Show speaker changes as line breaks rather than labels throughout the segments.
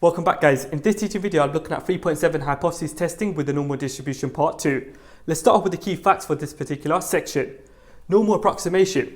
Welcome back guys. In this teaching video I'm looking at 3.7 hypothesis testing with the normal distribution part 2. Let's start off with the key facts for this particular section. Normal approximation.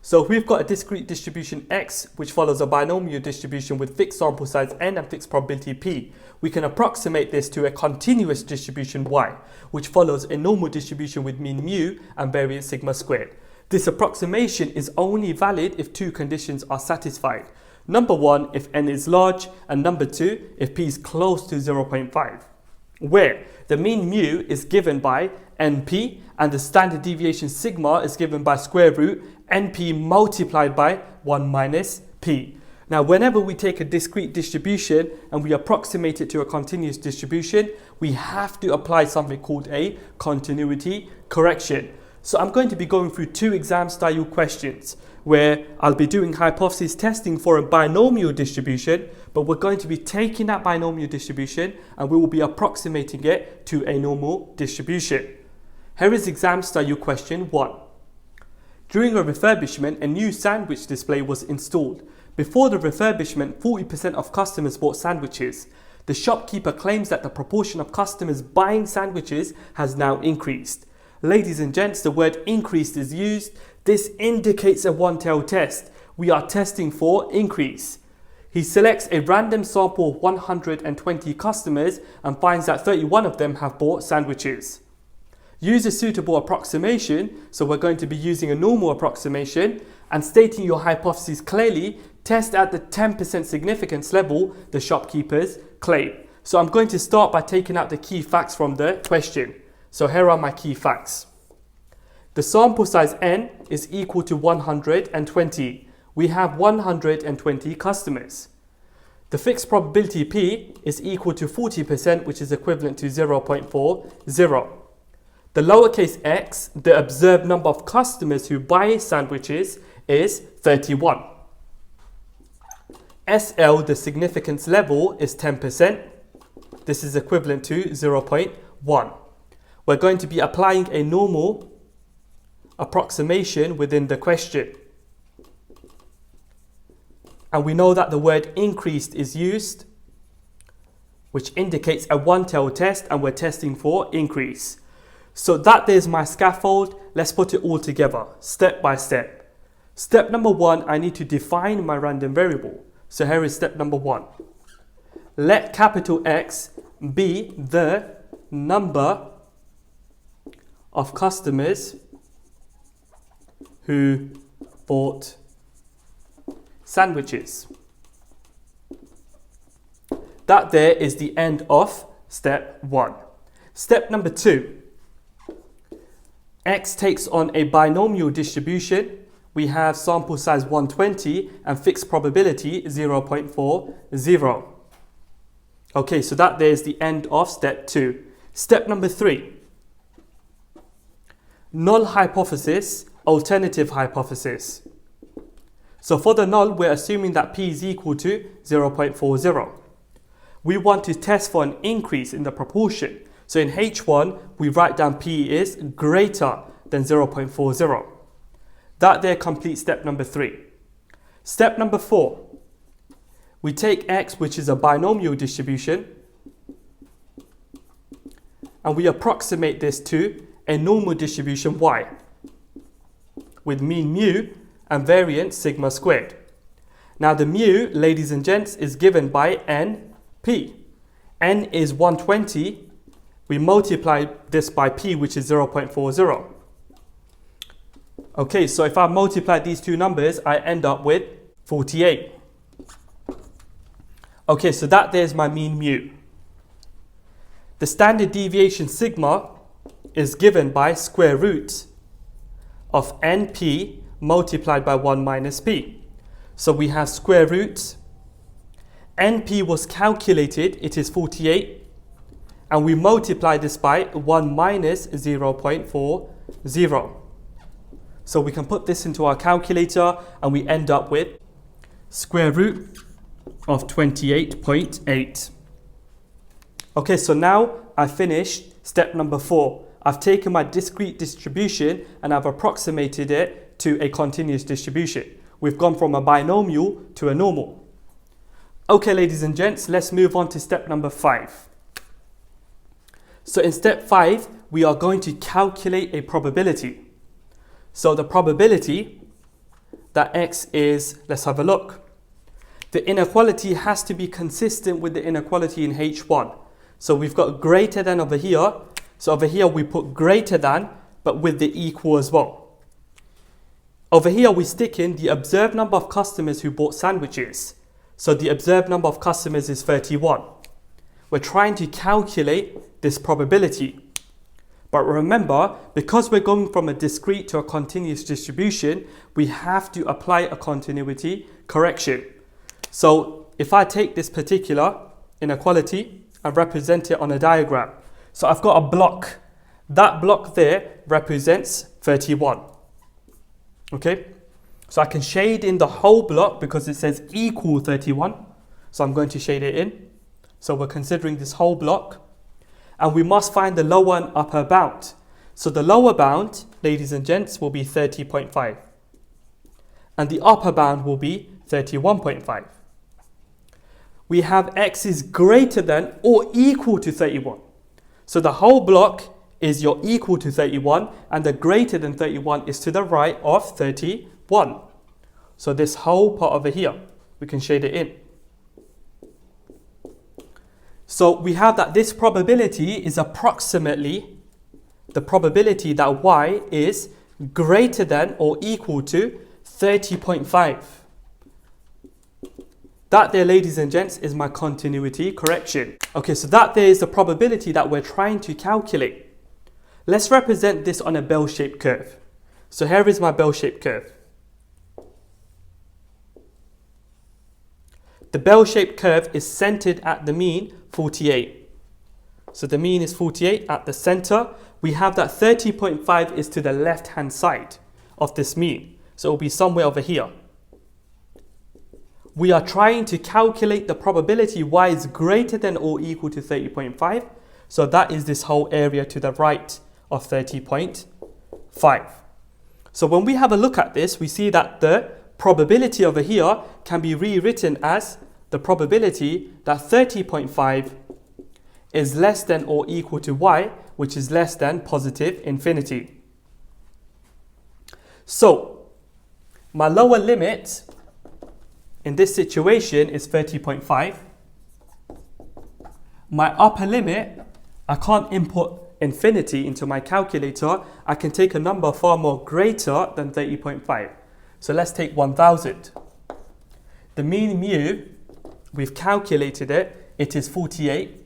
So we've got a discrete distribution x which follows a binomial distribution with fixed sample size n and fixed probability p. We can approximate this to a continuous distribution y which follows a normal distribution with mean mu and variance sigma squared. This approximation is only valid if two conditions are satisfied. Number 1, if n is large, and number 2, if p is close to 0.5, where the mean mu is given by np and the standard deviation sigma is given by square root np multiplied by 1 minus p. Now, whenever we take a discrete distribution and we approximate it to a continuous distribution, we have to apply something called a continuity correction. So I'm going to be going through two exam style questions where I'll be doing hypothesis testing for a binomial distribution, but we're going to be taking that binomial distribution and we will be approximating it to a normal distribution. Here is exam style question 1. During a refurbishment, a new sandwich display was installed. Before the refurbishment, 40% of customers bought sandwiches. The shopkeeper claims that the proportion of customers buying sandwiches has now increased. Ladies and gents, the word increased is used. This indicates a one-tail test. We are testing for increase. He selects a random sample of 120 customers and finds that 31 of them have bought sandwiches. Use a suitable approximation. So we're going to be using a normal approximation and stating your hypothesis clearly. Test at the 10% significance level the shopkeepers claim. So I'm going to start by taking out the key facts from the question. So here are my key facts. The sample size n is equal to 120. We have 120 customers. The fixed probability p is equal to 40%, which is equivalent to 0.40. The lowercase x, the observed number of customers who buy sandwiches, is 31. SL, the significance level, is 10%. This is equivalent to 0.1. We're going to be applying a normal approximation within the question. And we know that the word increased is used, which indicates a one-tail test, and we're testing for increase. So that there's my scaffold. Let's put it all together, step by step. Step number 1, I need to define my random variable. So here is step number 1. Let capital X be the number of customers who bought sandwiches. That there is the end of step 1. Step number 2. X takes on a binomial distribution. We have sample size 120 and fixed probability 0.40. Okay, so that there is the end of step 2. Step number 3. Null hypothesis, alternative hypothesis. So for the null, we're assuming that p is equal to 0.40. We want to test for an increase in the proportion. So in H1, we write down p is greater than 0.40. That there completes step number 3. Step number 4. We take x, which is a binomial distribution, and we approximate this to a normal distribution y with mean mu and variance sigma squared. Now the mu, ladies and gents, is given by np. N is 120. We multiply this by p, which is 0.40. Okay, so if I multiply these two numbers, I end up with 48. Okay, so that there's my mean mu. The standard deviation sigma is given by square root of np multiplied by 1 minus p. So we have square root. np was calculated, it is 48. And we multiply this by 1 minus 0.40. So we can put this into our calculator and we end up with square root of 28.8. Okay, so now I finished step number 4. I've taken my discrete distribution and I've approximated it to a continuous distribution. We've gone from a binomial to a normal. Okay, ladies and gents, let's move on to step number 5. So in step 5, we are going to calculate a probability. So the probability that x is, let's have a look. The inequality has to be consistent with the inequality in H1. So we've got greater than over here. So over here we put greater than, but with the equal as well. Over here we stick in the observed number of customers who bought sandwiches. So the observed number of customers is 31. We're trying to calculate this probability. But remember, because we're going from a discrete to a continuous distribution, we have to apply a continuity correction. So if I take this particular inequality and represent it on a diagram. So I've got a block. That block there represents 31. Okay? So I can shade in the whole block because it says equal 31. So I'm going to shade it in. So we're considering this whole block. And we must find the lower and upper bound. So the lower bound, ladies and gents, will be 30.5. And the upper bound will be 31.5. We have x is greater than or equal to 31. So the whole block is your equal to 31, and the greater than 31 is to the right of 31. So this whole part over here, we can shade it in. So we have that this probability is approximately the probability that y is greater than or equal to 30.5. That there, ladies and gents, is my continuity correction. Okay, so that there is the probability that we're trying to calculate. Let's represent this on a bell-shaped curve. So here is my bell-shaped curve. The bell-shaped curve is centered at the mean 48. So the mean is 48 at the center. We have that 30.5 is to the left-hand side of this mean. So it will be somewhere over here. We are trying to calculate the probability y is greater than or equal to 30.5. So that is this whole area to the right of 30.5. So when we have a look at this, we see that the probability over here can be rewritten as the probability that 30.5 is less than or equal to y, which is less than positive infinity. So my lower limit in this situation is 30.5. My upper limit, I can't input infinity into my calculator. I can take a number far more greater than 30.5. So let's take 1000. The mean mu, we've calculated it, it is 48.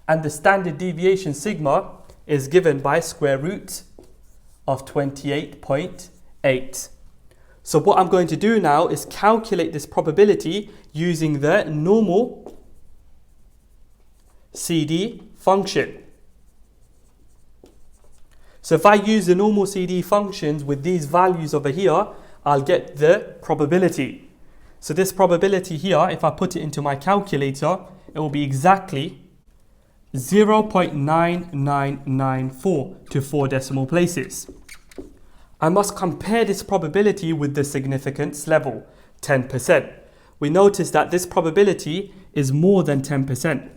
And the standard deviation sigma is given by square root of 28.8. So what I'm going to do now is calculate this probability using the normal CD function. So if I use the normal CD functions with these values over here, I'll get the probability. So this probability here, if I put it into my calculator, it will be exactly 0.9994 to 4 decimal places. I must compare this probability with the significance level, 10%. We notice that this probability is more than 10%.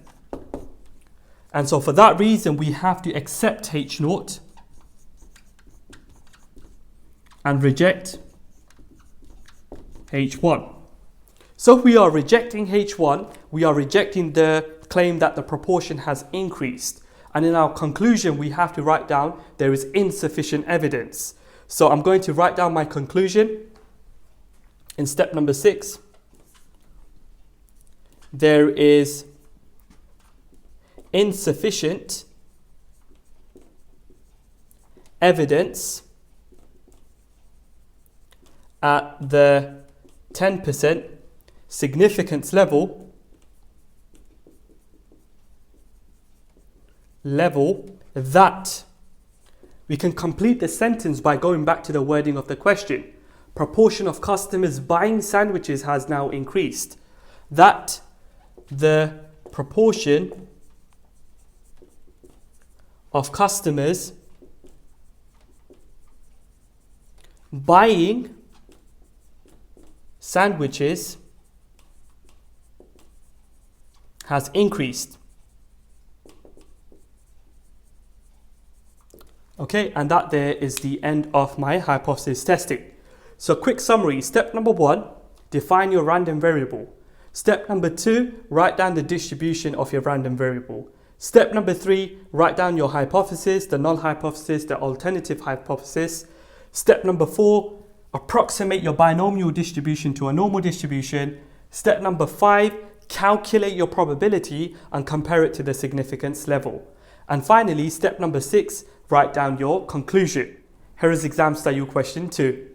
And so for that reason, we have to accept H0 and reject H1. So if we are rejecting H1, we are rejecting the claim that the proportion has increased. And in our conclusion, we have to write down there is insufficient evidence. So I'm going to write down my conclusion in step number 6. There is insufficient evidence at the 10% significance level that we can complete the sentence by going back to the wording of the question. Proportion of customers buying sandwiches has now increased. That the proportion of customers buying sandwiches has increased. Okay, and that there is the end of my hypothesis testing. So quick summary, step number 1, define your random variable. Step number 2, write down the distribution of your random variable. Step number 3, write down your hypothesis, the null hypothesis, the alternative hypothesis. Step number 4, approximate your binomial distribution to a normal distribution. Step number 5, calculate your probability and compare it to the significance level. And finally, step number 6, write down your conclusion. Here is exam style question 2.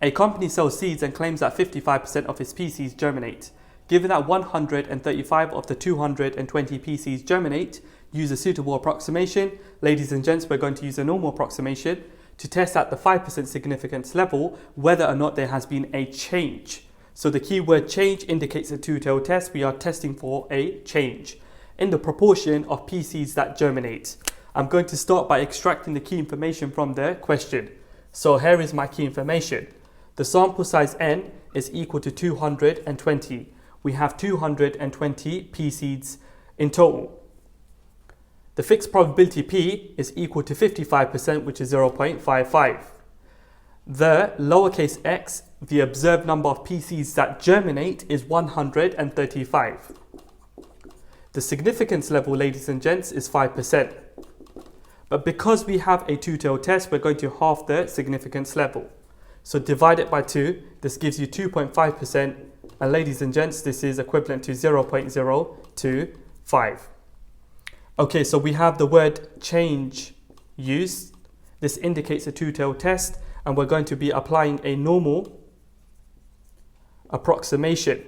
A company sells seeds and claims that 55% of its pea seeds germinate. Given that 135 of the 220 pea seeds germinate, use a suitable approximation. Ladies and gents, we're going to use a normal approximation to test at the 5% significance level whether or not there has been a change. So the keyword change indicates a two-tailed test. We are testing for a change in the proportion of pea seeds that germinate. I'm going to start by extracting the key information from the question. So here is my key information. The sample size n is equal to 220. We have 220 pea seeds in total. The fixed probability p is equal to 55%, which is 0.55. The lowercase x, the observed number of pea seeds that germinate, is 135. The significance level, ladies and gents, is 5%. But because we have a two-tailed test, we're going to halve the significance level. So divide it by 2, this gives you 2.5%, and ladies and gents, this is equivalent to 0.025. Okay, so we have the word change used. This indicates a two-tailed test, and we're going to be applying a normal approximation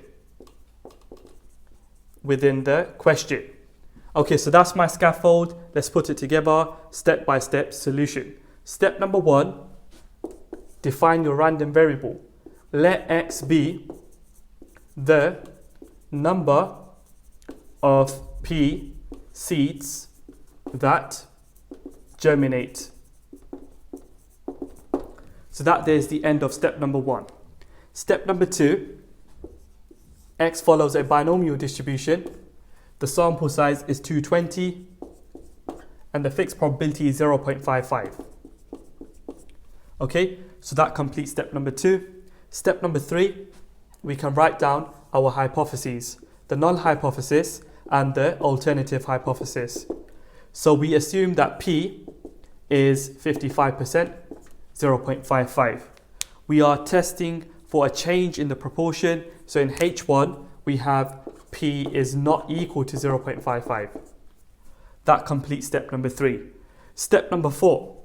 within the question. Okay, so that's my scaffold. Let's put it together, step-by-step solution. Step number 1, define your random variable. Let x be the number of pea seeds that germinate. So that is the end of step number 1. Step number 2, x follows a binomial distribution. The sample size is 220 and the fixed probability is 0.55. Okay, so that completes step number 2. Step number 3, we can write down our hypotheses, the null hypothesis and the alternative hypothesis. So we assume that p is 55%, 0.55. We are testing for a change in the proportion. So in H1, we have p is not equal to 0.55. That completes step number 3. Step number 4.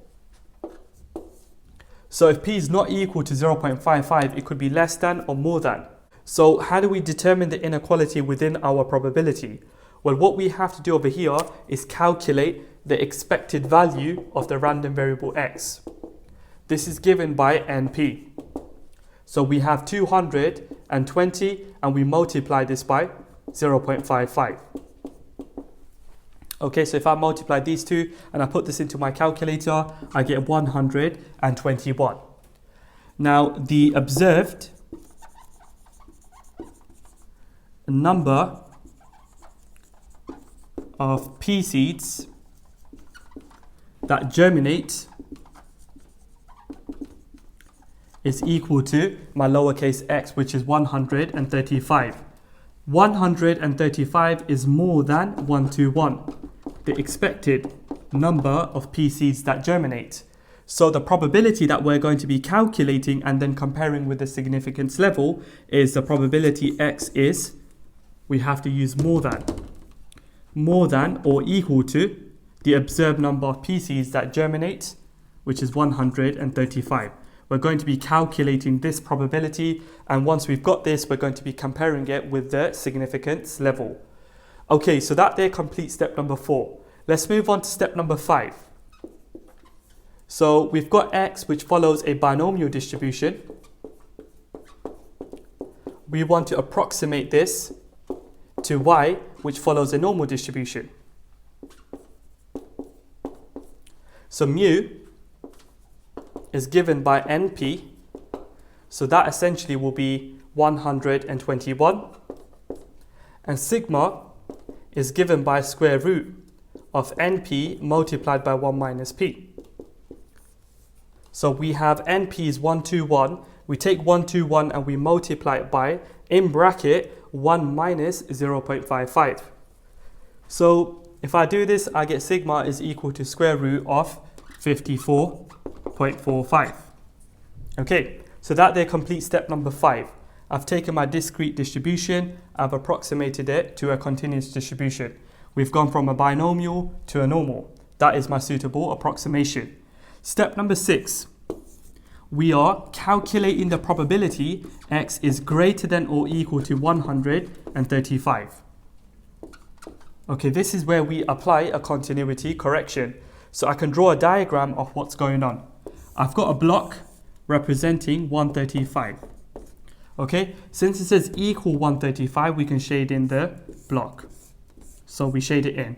So if p is not equal to 0.55, it could be less than or more than. So how do we determine the inequality within our probability? Well, what we have to do over here is calculate the expected value of the random variable x. This is given by NP. So we have 220 and we multiply this by 0.55. Okay, so if I multiply these two and I put this into my calculator, I get 121. Now, the observed number of pea seeds that germinate is equal to my lowercase x, which is 135. 135 is more than 121, the expected number of pea seeds that germinate. So the probability that we're going to be calculating and then comparing with the significance level is the probability x is, we have to use more than or equal to the observed number of pea seeds that germinate, which is 135. We're going to be calculating this probability, and once we've got this, we're going to be comparing it with the significance level. Okay, so that there completes step number 4. Let's move on to step number 5. So we've got x, which follows a binomial distribution. We want to approximate this to y, which follows a normal distribution. So mu is given by NP, so that essentially will be 121, and sigma is given by square root of NP multiplied by 1 minus P. So we have NP is 121. We take 121 and we multiply it by, in bracket, 1 minus 0.55. So if I do this, I get sigma is equal to square root of 54.45. Okay, so that there completes step number 5. I've taken my discrete distribution, I've approximated it to a continuous distribution. We've gone from a binomial to a normal. That is my suitable approximation. Step number 6. We are calculating the probability x is greater than or equal to 135. Okay, this is where we apply a continuity correction. So I can draw a diagram of what's going on. I've got a block representing 135. Okay, since it says equal 135, we can shade in the block. So we shade it in.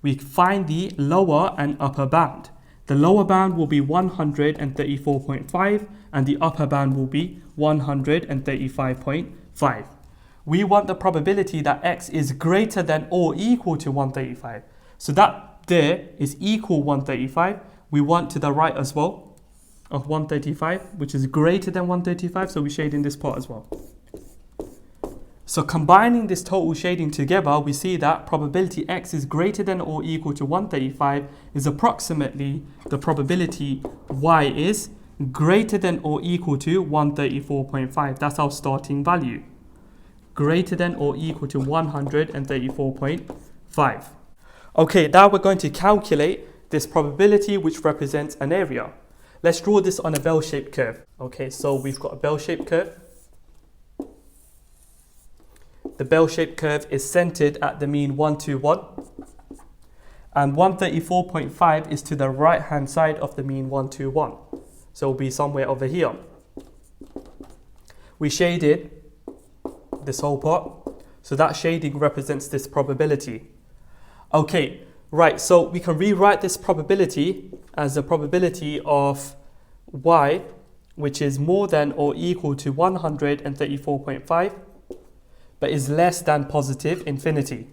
We find the lower and upper bound. The lower bound will be 134.5 and the upper bound will be 135.5. We want the probability that x is greater than or equal to 135. So that there is equal 135. We want to the right as well of 135, which is greater than 135. So we shade in this part as well. So combining this total shading together, we see that probability x is greater than or equal to 135 is approximately the probability y is greater than or equal to 134.5. That's our starting value. Greater than or equal to 134.5. Okay, now we're going to calculate this probability which represents an area. Let's draw this on a bell-shaped curve. Okay, so we've got a bell-shaped curve. The bell-shaped curve is centered at the mean 121 and 134.5 is to the right hand side of the mean 121. So it'll be somewhere over here. We shaded this whole part, so that shading represents this probability. Okay, right, so we can rewrite this probability as the probability of y, which is more than or equal to 134.5, but is less than positive infinity.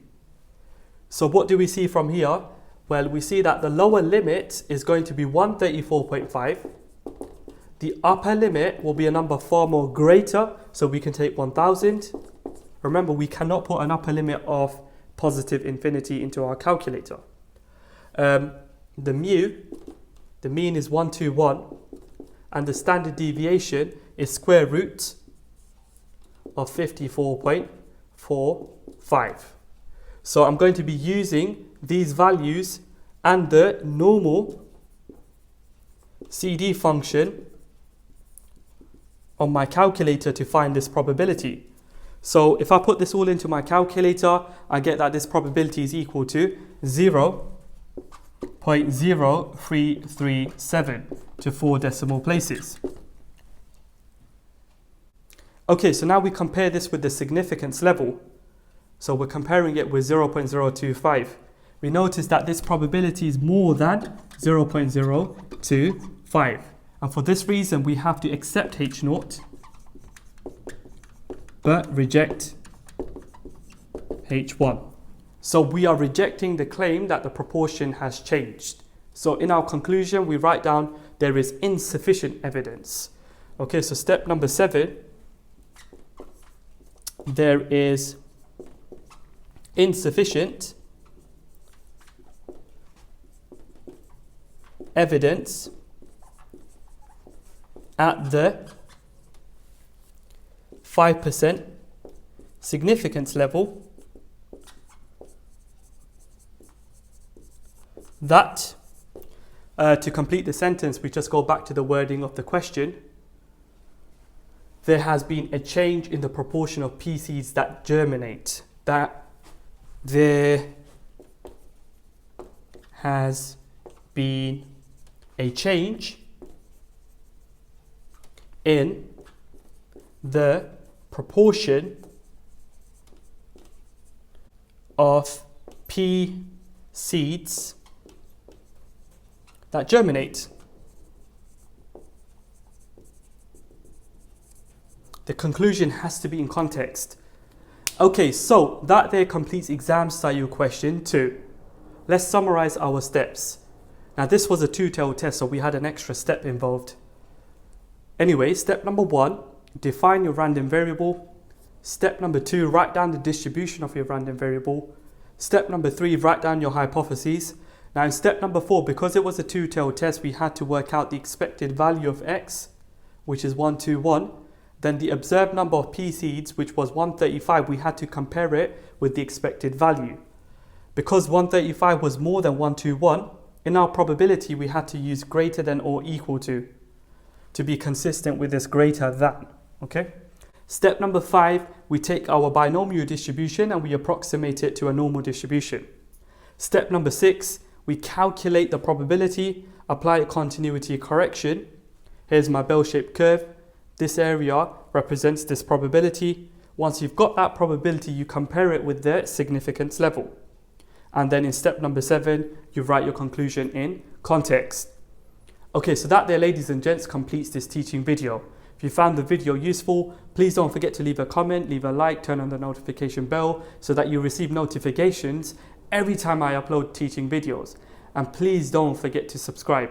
So what do we see from here? Well, we see that the lower limit is going to be 134.5. The upper limit will be a number far more greater, so we can take 1000. Remember, we cannot put an upper limit of positive infinity into our calculator. The mean is 121, and the standard deviation is square root of 54.45. So I'm going to be using these values and the normal CD function on my calculator to find this probability. So if I put this all into my calculator, I get that this probability is equal to 0.0337 to 4 decimal places. Okay, so now we compare this with the significance level. So we're comparing it with 0.025. We notice that this probability is more than 0.025. And for this reason, we have to accept H0, but reject H1. So we are rejecting the claim that the proportion has changed. So in our conclusion, we write down there is insufficient evidence. Okay, so step number 7, there is insufficient evidence at the 5% significance level that, to complete the sentence, we just go back to the wording of the question. There has been a change in the proportion of pea seeds that germinate. That there has been a change in the proportion of pea seeds that germinate. The conclusion has to be in context. Okay, so that there completes exam style question 2. Let's summarize our steps. Now this was a two-tailed test, so we had an extra step involved. Anyway, step number 1, define your random variable. Step number 2, write down the distribution of your random variable. Step number 3, write down your hypotheses. Now in step number 4, because it was a two-tailed test, we had to work out the expected value of x, which is 121. Then the observed number of p seeds, which was 135, we had to compare it with the expected value. Because 135 was more than 121, in our probability we had to use greater than or equal to be consistent with this greater than. Okay. Step number 5, we take our binomial distribution and we approximate it to a normal distribution. Step number 6, we calculate the probability, apply a continuity correction. Here's my bell-shaped curve. This area represents this probability. Once you've got that probability, you compare it with the significance level. And then in step number 7, you write your conclusion in context. Okay, so that there, ladies and gents, completes this teaching video. If you found the video useful, please don't forget to leave a comment, leave a like, turn on the notification bell so that you receive notifications every time I upload teaching videos. And please don't forget to subscribe.